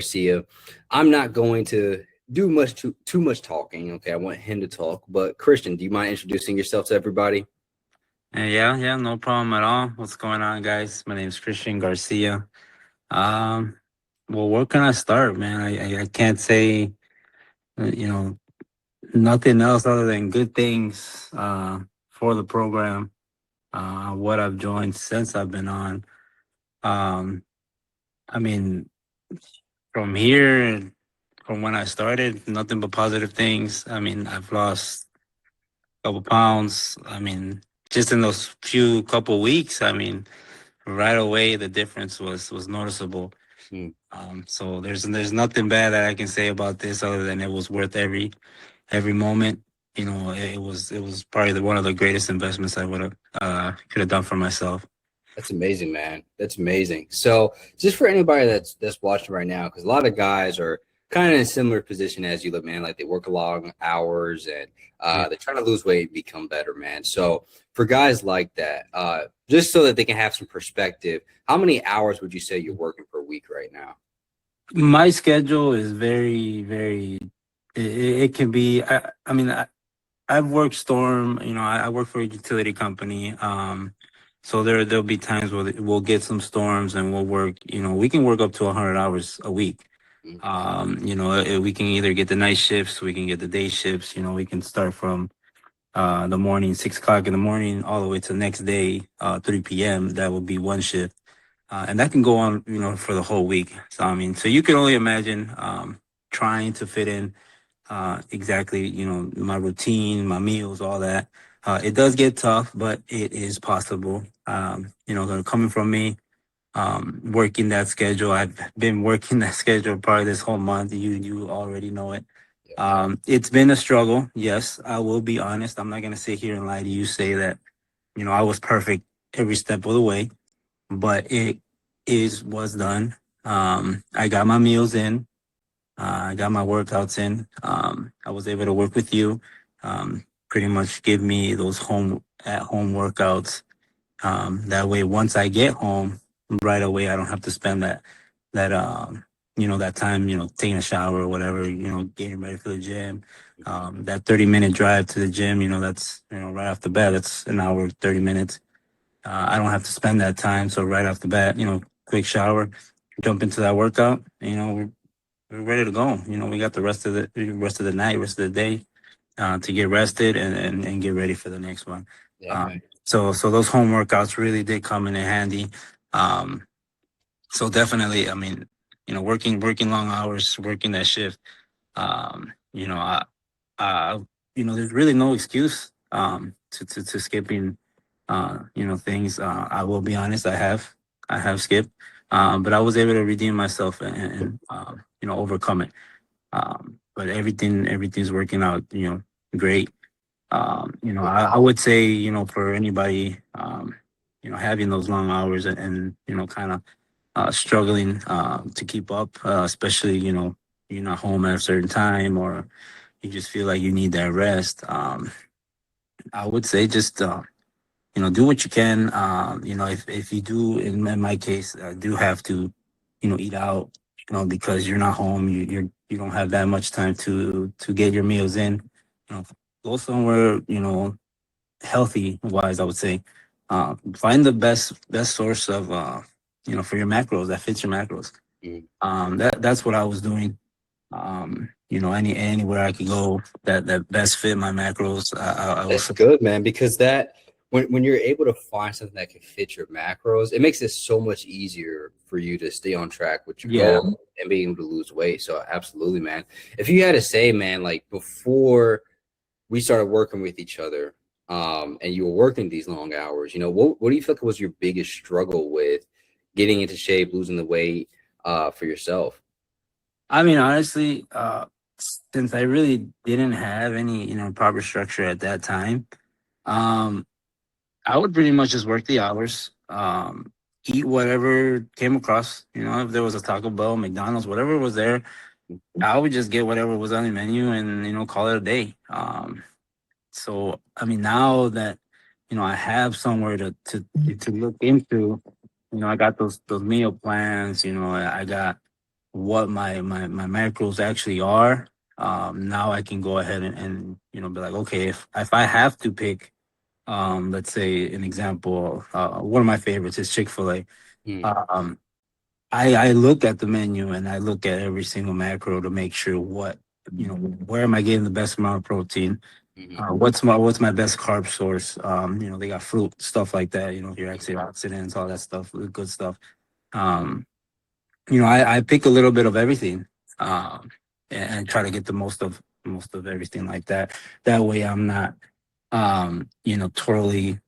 Garcia. I'm not going to do too much talking. Okay, I want him to talk. But Christian, do you mind introducing yourself to everybody? Yeah, no problem at all. What's going on, guys? My name is Christian Garcia. Um, well, where can I start, man? I can't say, you know, nothing else other than good things for the program. What I've joined since I've been on. Um, I mean, from here, from when I started, nothing but positive things. I mean, I've lost a couple pounds. I mean, just in those few couple weeks. I mean, right away the difference was noticeable. Hmm, So there's nothing bad that I can say about this other than it was worth every moment. It was probably one of the greatest investments I would have could have done for myself. that's amazing, man. That's amazing. So, just for anybody that's watching right now, because a lot of guys are kind of in a similar position as you, look, man. Like they work long hours and Yeah. they're trying to lose weight, become better, man. So, for guys like that, just so that they can have some perspective, how many hours would you say you're working per week right now? My schedule is very. It can be. I've worked storm. I work for a utility company. So there'll be times where we'll get some storms and we'll work. We can work up to 100 hours a week. Mm, We can either get the night shifts, we can get the day shifts. We can start from the morning, 6 o'clock in the morning, all the way to the next day, 3 p.m. That would be one shift, and that can go on, for the whole week. So I mean, so you can only imagine trying to fit in exactly, my routine, my meals, all that. It does get tough, but it is possible. Coming from me, working that schedule. I've been working that schedule probably this whole month. You already know it. yeah, It's been a struggle. Yes, I will be honest. I'm not gonna sit here and lie to you, say that, I was perfect every step of the way, but it was done. I got my meals in. I got my workouts in. I was able to work with you. Pretty much give me those home at home workouts. That way, once I get home, right away, I don't have to spend that time, taking a shower or whatever, getting ready for the gym. That 30-minute drive to the gym, that's, right off the bat, that's an hour, 30 minutes. I don't have to spend that time. So right off the bat, quick shower, jump into that workout, we're ready to go. We got the rest of the night, rest of the day, to get rested and get ready for the next one. yeah, man. So those home workouts really did come in handy. Um, so definitely, I mean, working long hours, working that shift. I, there's really no excuse to skipping, things. I will be honest, I have skipped, but I was able to redeem myself and overcome it. But everything's working out, great. I would say, for anybody, having those long hours and kind of struggling to keep up, especially, you're not home at a certain time or you just feel like you need that rest. I would say just, do what you can. If you do, in my case, do have to, eat out, because you're not home, you don't have that much time to get your meals in. Go somewhere, healthy wise, I would say. Find the best source of for your macros that fits your macros. Mm. That's what I was doing. Anywhere I could go that best fit my macros, I That's was. good, man, because that when you're able to find something that can fit your macros, it makes it so much easier for you to stay on track with your Yeah. goal and being able to lose weight. So absolutely, man. If you had to say, man, like before we started working with each other, and you were working these long hours, what do you feel like was your biggest struggle with getting into shape, losing the weight, for yourself? I mean, honestly, since I really didn't have any, proper structure at that time, um, I would pretty much just work the hours, eat whatever came across. If there was a Taco Bell, McDonald's, whatever was there, I would just get whatever was on the menu and call it a day. So I mean, now that I have somewhere to look into, I got those meal plans. I got what my macros actually are, now I can go ahead and be like, okay, if I have to pick, let's say an example, one of my favorites is Chick-fil-A. Mm, Um, I look at the menu and I look at every single macro to make sure where am I getting the best amount of protein? mhm. What's my best carb source? They got fruit, stuff like that, your antioxidants, all that stuff, the good stuff. Um, I pick a little bit of everything, um, and try to get the most of everything like that. That way I'm not, totally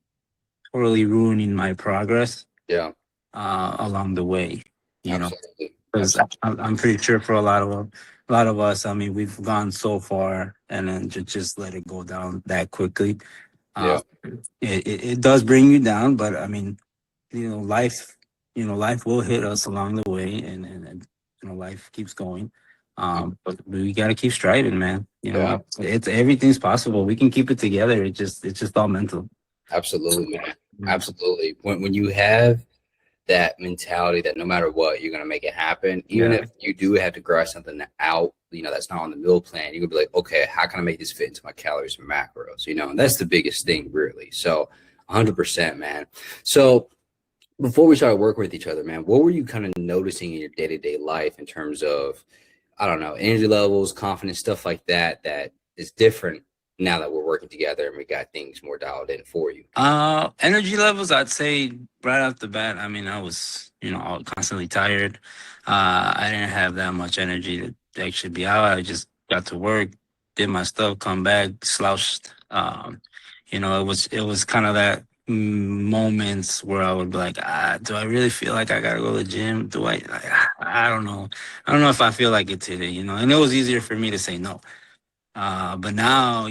ruining my progress, Yeah, along the way, you know. absolutely. Because Absolutely. I'm pretty sure for a lot of us, I mean, we've gone so far and then just let it go down that quickly. Uh, Yeah, it does bring you down, but I mean, life, life will hit us along the way, and life keeps going. mm, But we got to keep striving, man. yeah, It's everything's possible. We can keep it together. It's just all mental. absolutely, man. Mm. Absolutely. When you have that mentality that no matter what, you're gonna make it happen, even Yeah. if you do have to grind something out, that's not on the meal plan, you could be like, okay, how can I make this fit into my calories and macros? And that's the biggest thing, really. So, 100%, man. So, before we started working with each other, man, what were you kind of noticing in your day to day life in terms of, I don't know, energy levels, confidence, stuff like that, that is different now that we're working together and we got things more dialed in for you? Energy levels, I'd say right off the bat. I mean, I was, constantly tired. I didn't have that much energy to actually be out. I just got to work, did my stuff, come back, slouched. It was kind of that moments where I would be like, do I really feel like I gotta go to the gym? I don't know. I don't know if I feel like it today, and it was easier for me to say no. But now,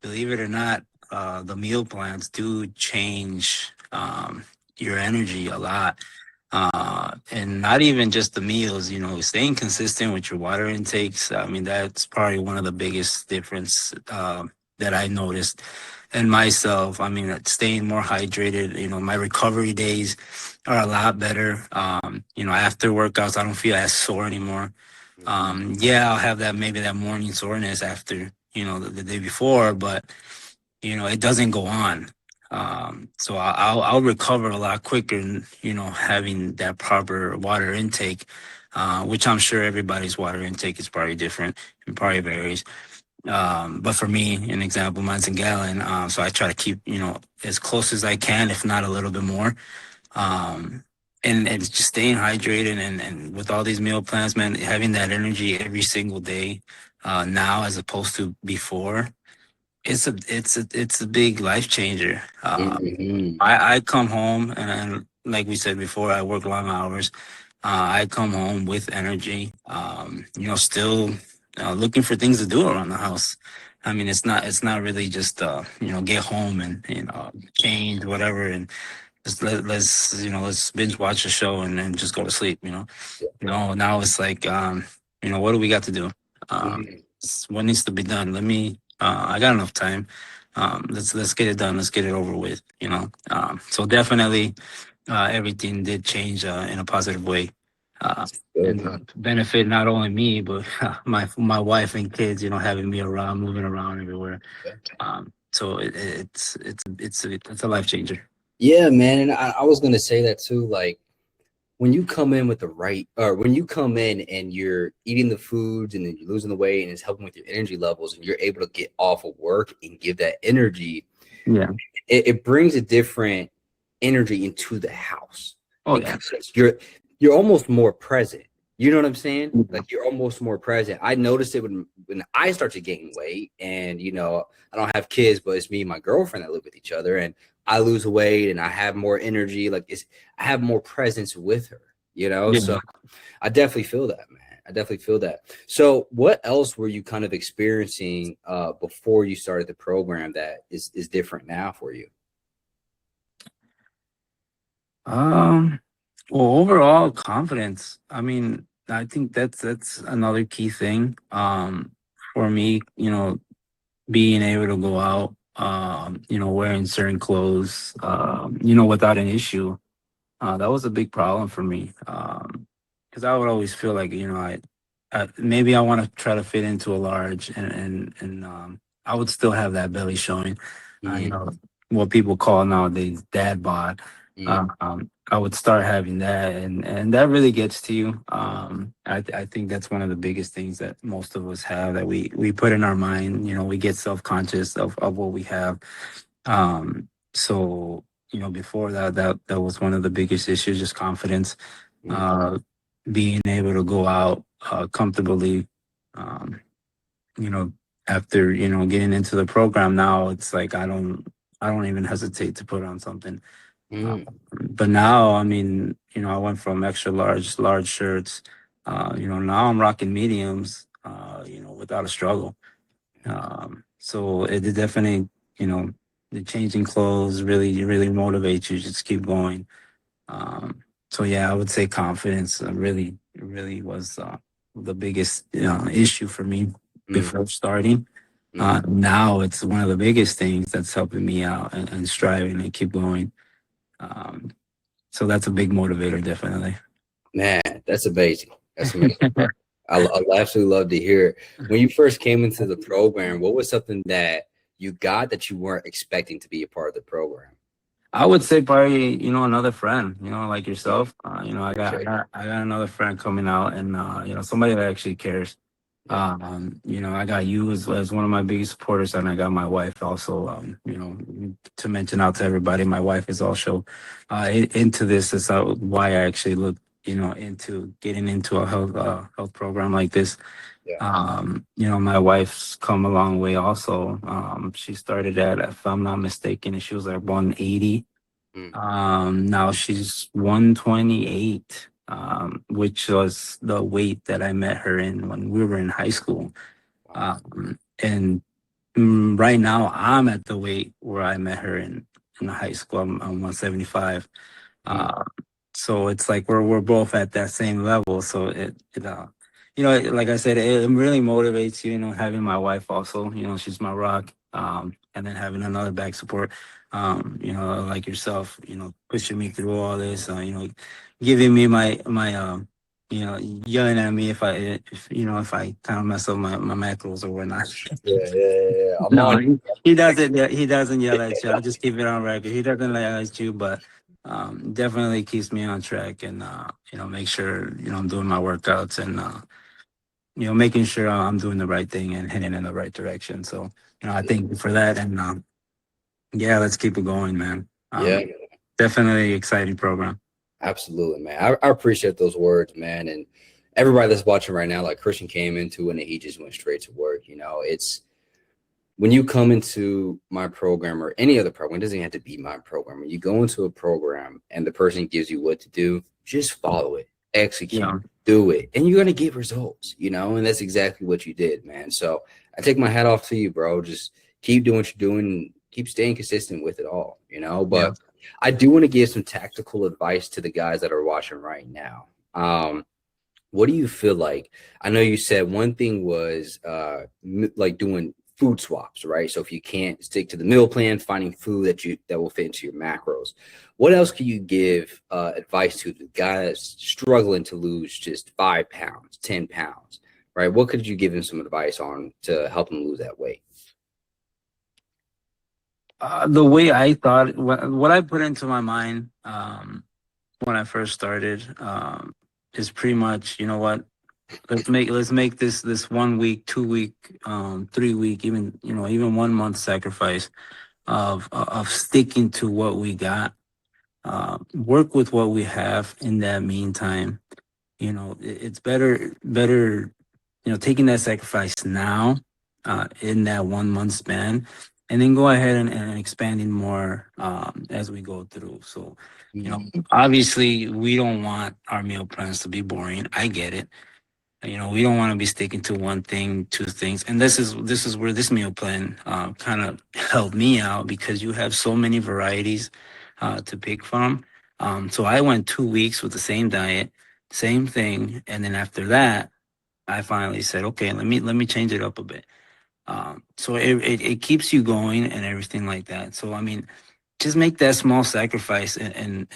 believe it or not, the meal plans do change, your energy a lot. And not even just the meals, staying consistent with your water intakes. I mean, that's probably one of the biggest difference, that I noticed in myself. I mean, staying more hydrated, my recovery days are a lot better. After workouts, I don't feel as sore anymore. Yeah, I'll have maybe that morning soreness after, the day before, but it doesn't go on. So I'll recover a lot quicker, having that proper water intake, which I'm sure everybody's water intake is probably different and probably varies. But for me, an example, mine's in gallon. So I try to keep, as close as I can, if not a little bit more. Um, and just staying hydrated, and with all these meal plans, man, having that energy every single day, now as opposed to before, it's a big life changer. Mhm. I come home, and like we said before, I work long hours. I come home with energy. Still, looking for things to do around the house. I mean, it's not really just, get home and, change whatever, and just let's binge watch a show and then just go to sleep. Now it's like, what do we got to do? Um, Mhm. what needs to be done? I got enough time. Let's get it done. Let's get it over with. So definitely, everything did change, in a positive way. Uh, Good. and benefit not only me, but my wife and kids. Having me around, moving around everywhere. So it's a life changer. Yeah, man. And I was gonna say that too. Like when you come in with the right, or when you come in and you're eating the foods and then you're losing the weight and it's helping with your energy levels and you're able to get off of work and give that energy, Yeah. it brings a different energy into the house Oh yeah. because you're almost more present. You know what I'm saying? Like you're almost more present. I noticed it when I start to gain weight, and I don't have kids, but it's me and my girlfriend that live with each other, and I lose weight and I have more energy. Like I have more presence with her. Yeah. So I definitely feel that, man. I definitely feel that. So, what else were you kind of experiencing before you started the program that is different now for you? Um. Well, overall confidence. I mean, I think that's another key thing. For me, being able to go out, wearing certain clothes, without an issue. That was a big problem for me. because I would always feel like, maybe I want to try to fit into a large, and I would still have that belly showing, Mm-hmm. what people call nowadays dad bod. Mm-hmm. I would start having that, and that really gets to you. I think that's one of the biggest things that most of us have, that we put in our mind. We get self-conscious of what we have. So, before that was one of the biggest issues, just confidence, uh, being able to go out comfortably. Um, you know, After getting into the program now, it's like I don't even hesitate to put on something. Uh, Mm-hmm. but now, I mean, I went from extra large shirts. Now I'm rocking mediums. Without a struggle. So it definitely, the changing clothes really motivates you. Just keep going. So yeah, I would say confidence really was the biggest issue for me before starting. Mm-hmm. Now it's one of the biggest things that's helping me out and striving and keep going. Um, so that's a big motivator, definitely. Man, that's amazing. That's amazing, bro. I absolutely love to hear it. When you first came into the program, what was something that you got that you weren't expecting to be a part of the program? I would say probably, another friend, like Mm. yourself. I got, I Okay. got, I got another friend coming out, and somebody that actually cares. Yeah. I got you as one of my biggest supporters, and I got my wife also. To mention out to everybody, my wife is also into this. That's why I actually look, into getting into a health program like this. Yeah. My wife's come a long way also. She started at, if I'm not mistaken, she was like 180. Mm. Now she's 128, which was the weight that I met her in when we were in high school. Wow. And right now I'm at the weight where I met her in high school. I'm 175. Mm. Uh, so it's like we're both at that same level. So like I said, it really motivates you. Having my wife also. She's my rock. And then having another back support. Like yourself. Pushing me through all this. Giving me my. Yelling at me if I kind of mess up my macros or whatnot. Yeah. I'm No, on. he doesn't. He doesn't yell at you. I'll just keep it on record. He doesn't yell at you, but definitely keeps me on track, and make sure I'm doing my workouts, and making sure I'm doing the right thing and heading in the right direction. So I thank you for that, and yeah, let's keep it going, man. Yeah. Definitely exciting program. Absolutely, man. I appreciate those words, man. And everybody that's watching right now, like Christian came into it and he just went straight to work. It's when you come into my program or any other program, it doesn't have to be my program. When you go into a program and the person gives you what to do, just follow it, execute, Yeah. do it, and you're gonna get results, and that's exactly what you did, man. So I take my hat off to you, bro. Just keep doing what you're doing, keep staying consistent with it all, Yeah. But I do want to give some tactical advice to the guys that are watching right now. What do you feel like? I know you said one thing was like doing food swaps, right? So if you can't stick to the meal plan, finding food that will fit into your macros. What else can you give advice to the guys struggling to lose just 5 pounds, 10 pounds, right? What could you give them some advice on to help them lose that weight? The way I thought, what I put into my mind when I first started is pretty much, what, let's make this 1 week, 2 week, 3 week, even 1 month sacrifice of sticking to what we got. Work with what we have in that meantime. It's better, taking that sacrifice now, in that 1 month span, and then go ahead and expanding more as we go through. So, obviously we don't want our meal plans to be boring. I get it. We don't want to be sticking to one thing, two things. And this is where this meal plan kind of helped me out, because you have so many varieties to pick from. So I went 2 weeks with the same diet, same thing, and then after that, I finally said, okay, let me change it up a bit. So it keeps you going and everything like that. So I mean, just make that small sacrifice, and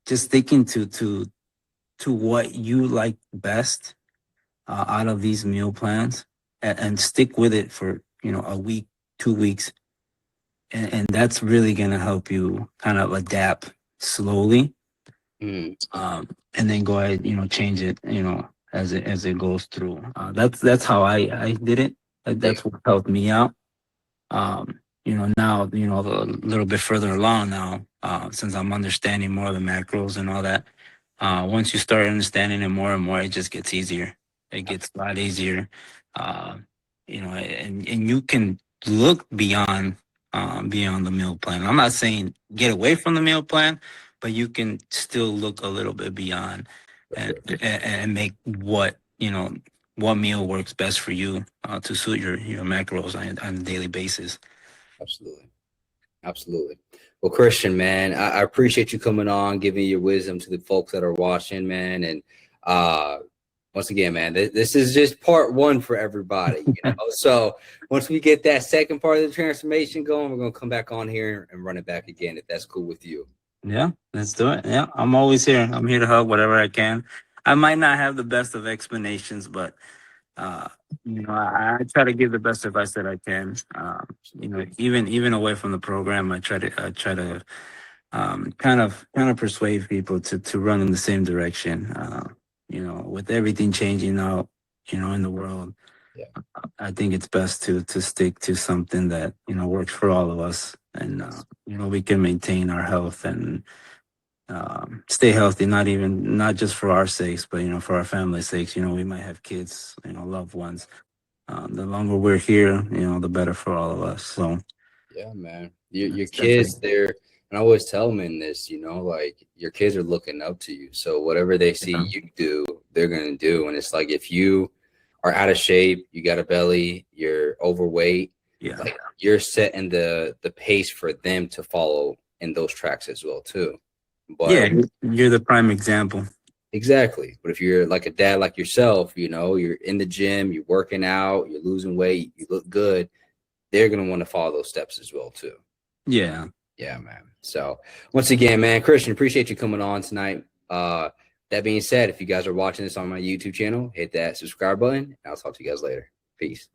just sticking to to what you like best out of these meal plans, and stick with it for a week, 2 weeks, and that's really gonna help you kind of adapt slowly, Mm, and then go ahead, change it, as it goes through. That's how I did it. yeah, That's what helped me out. Now, a little bit further along now, since I'm understanding more of the macros and all that. Once you start understanding it more and more, it just gets easier. It gets a lot easier. Uh, and you can look beyond the meal plan. I'm not saying get away from the meal plan, but you can still look a little bit beyond, for and sure. and make what meal works best for you, to suit your macros on a daily basis. Absolutely. Absolutely. Well, Christian, man, I appreciate you coming on, giving your wisdom to the folks that are watching, man. And uh, once again, man, this is just part one for everybody, So once we get that second part of the transformation going, we're gonna come back on here and run it back again, if that's cool with you. Yeah, let's do it. Yeah, I'm always here. I'm here to help whatever I can. I might not have the best of explanations, but uh, I try to give the best advice that I can. Even away from the program, I try to kind of persuade people to run in the same direction. With everything changing out, in the world, Yeah. I think it's best to stick to something that works for all of us, and we can maintain our health and stay healthy. Not just for our sakes, but for our family's sakes. We might have kids, loved ones. The longer we're here, the better for all of us. So Yeah, man. Your it's definitely, kids, they're, and I always tell them in this, like your kids are looking up to you. So whatever they see yeah, you do, they're gonna do. And it's like if you are out of shape, you got a belly, you're overweight, yeah, like you're setting the pace for them to follow in those tracks as well too. yeah. But You're the prime example. exactly. But if you're like a dad like yourself, you're in the gym, you're working out, you're losing weight, you look good, they're gonna want to follow those steps as well too. Yeah. Yeah, man. So once again, man, Christian, appreciate you coming on tonight. That being said, if you guys are watching this on my YouTube channel, hit that subscribe button. And I'll talk to you guys later. Peace.